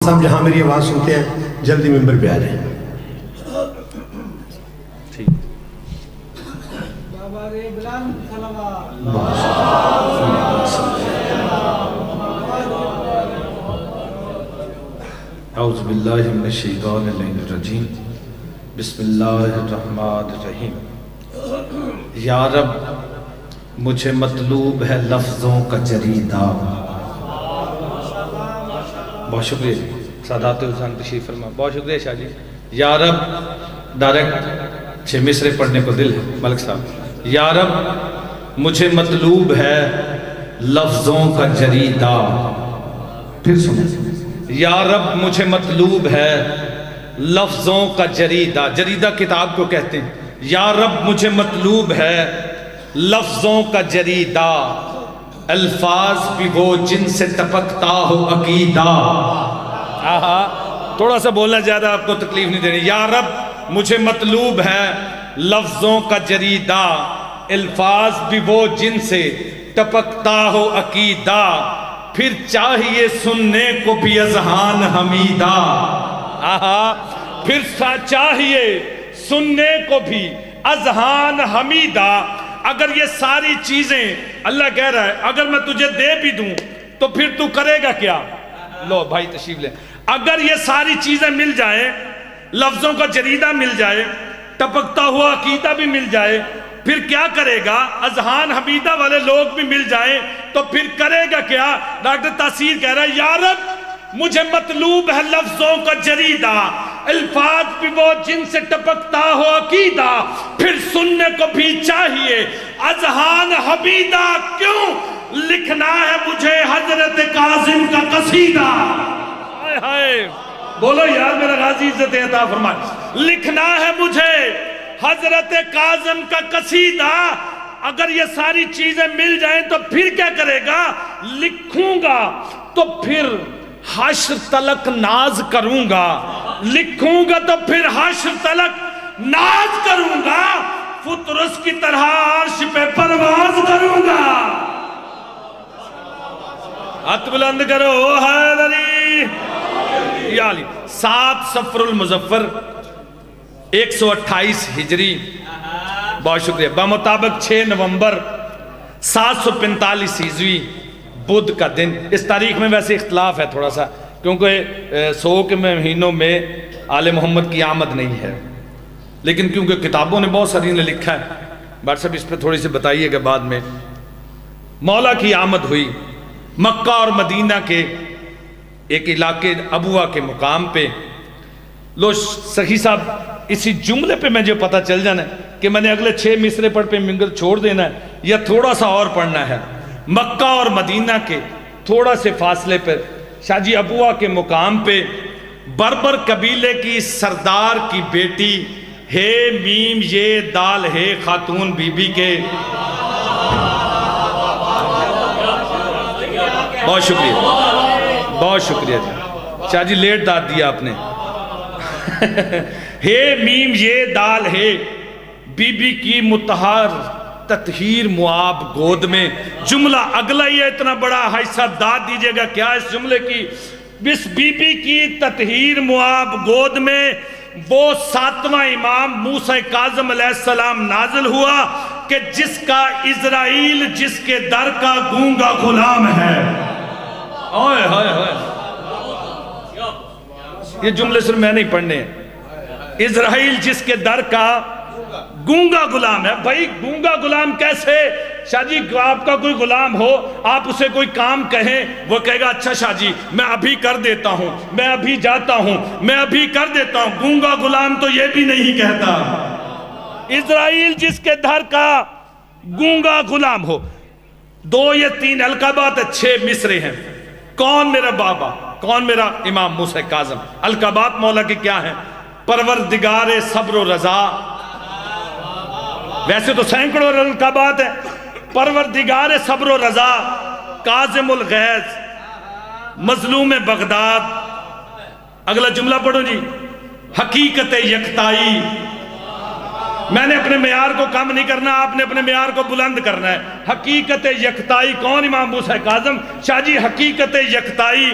صاحب جہاں میری آواز سنتے ہیں جلدی ممبر پہ آ جائیں. اعوذ باللہ من الشیطان الرجیم بسم اللہ الرحمن الرحیم. یا رب مجھے مطلوب ہے لفظوں کا جریدہ. بہت شکریہ سادات حسین تشریف فرما. بہت شکریہ شاہ جی. یا رب ڈائریکٹ 6 مصرے پڑھنے کو دل ہے ملک صاحب. یا رب مجھے مطلوب ہے لفظوں کا جریدہ. پھر سنیں. یا رب مجھے مطلوب ہے لفظوں کا جریدہ. جریدہ کتاب کو کہتے ہیں. یا رب مجھے مطلوب ہے لفظوں کا جریدہ. الفاظ بھی وہ جن سے ٹپکتا ہو عقیدہ. تھوڑا سا بولنا زیادہ آپ کو تکلیف نہیں دینی. یا رب مجھے مطلوب ہے لفظوں کا جریدہ. الفاظ بھی وہ جن سے ٹپکتا ہو عقیدہ. پھر چاہیے سننے کو بھی اذہان حمیدہ. پھر چاہیے سننے کو بھی اذہان حمیدہ. اگر یہ ساری چیزیں اللہ کہہ رہا ہے اگر میں تجھے دے بھی دوں تو پھر تو کرے گا کیا؟ لو بھائی تشریف لیں. اگر یہ ساری چیزیں مل جائیں, لفظوں کا جریدہ مل جائے, ٹپکتا ہوا عقیدہ بھی مل جائے, پھر کیا کرے گا؟ اذہان حمیدہ والے لوگ بھی مل جائیں تو پھر کرے گا کیا؟ ڈاکٹر تاثیر کہہ رہا ہے یا رب مجھے مطلوب ہے لفظوں کا جریدہ. الفاظ بھی وہ جن سے ٹپکتا ہو عقیدہ. پھر سننے کو بھی چاہیے اذہان حمیدہ. کیوں لکھنا ہے مجھے حضرت کاظم کا قصیدہ. بولو یار میرا غازی عزت عطا فرمائے. لکھنا ہے مجھے حضرت کاظم کا قصیدہ. اگر یہ ساری چیزیں مل جائیں تو پھر کیا کرے گا؟ لکھوں گا تو پھر حشر تلک ناز کروں گا. لکھوں گا تو پھر حشر تلک ناز کروں گا. فطرس کی طرح عرش پہ پرواز کروں گا. ہاتھ بلند کرو حیدری یا علی. 7 صفر المظفر 128 ہجری. بہت شکریہ. بمطابق 6 نومبر 745 ہجری بدھ کا دن. اس تاریخ میں ویسے اختلاف ہے تھوڑا سا کیونکہ 100 کے مہینوں میں آل محمد کی آمد نہیں ہے, لیکن کیونکہ کتابوں نے بہت ساری نے لکھا ہے. بات صاحب اس پہ تھوڑی سی بتائیے گا بعد میں. مولا کی آمد ہوئی مکہ اور مدینہ کے ایک علاقے ابوا کے مقام پہ. لو سخی صاحب اسی جملے پہ میں جو پتہ چل جانا ہے کہ میں نے اگلے 6 مصرے پڑھ پہ منگر چھوڑ دینا ہے یا تھوڑا سا اور پڑھنا ہے. مکہ اور مدینہ کے تھوڑا سے فاصلے پر شاہ جی ابوا کے مقام پہ بربر قبیلے کی سردار کی بیٹی ہے میم یہ دال ہے خاتون بی بی کے. بہت شکریہ بہت شکریہ جی. شاہ جی لیٹ داد دیا آپ نے. ہے میم یہ دال ہے بی بی کی متحر تطہیر معاب گود میں. جملہ اگلا ہی ہے اتنا بڑا حصہ داد دیجئے گا کیا اس جملے کی. اس بی بی کی تطہیر معاب گود میں وہ 7واں امام موسیٰ کاظم علیہ السلام نازل ہوا کہ جس کا اسرائیل جس کے در کا گونگا غلام ہے. آئے ہائے ہائے. یہ جملے صرف میں نہیں پڑھنے ہیں. اسرائیل جس کے در کا گونگا غلام ہے. بھائی گونگا غلام کیسے؟ شاہ جی آپ کا کوئی غلام ہو آپ اسے کوئی کام کہیں وہ کہے گا اچھا شاہ جی میں ابھی کر دیتا ہوں, میں ابھی جاتا ہوں, میں ابھی کر دیتا ہوں. گونگا غلام تو یہ بھی نہیں کہتا. اسرائیل جس کے در کا گونگا غلام ہو. 2 یا 3 القابات 6 مصرے ہیں. کون میرا بابا, کون میرا امام موسیٰ کاظم. القابات مولا کے کیا ہیں؟ پروردگار صبر و رضا. ویسے تو سینکڑوں القابات ہیں. پروردگار صبر و رضا, کاظم الغیظ, مظلوم بغداد. اگلا جملہ پڑھو جی. حقیقت یکتائی. میں نے اپنے معیار کو کم نہیں کرنا, آپ نے اپنے معیار کو بلند کرنا ہے. حقیقت یکتائی کون؟ امام موسیٰ کاظم. شاہ جی حقیقت یکتائی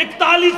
41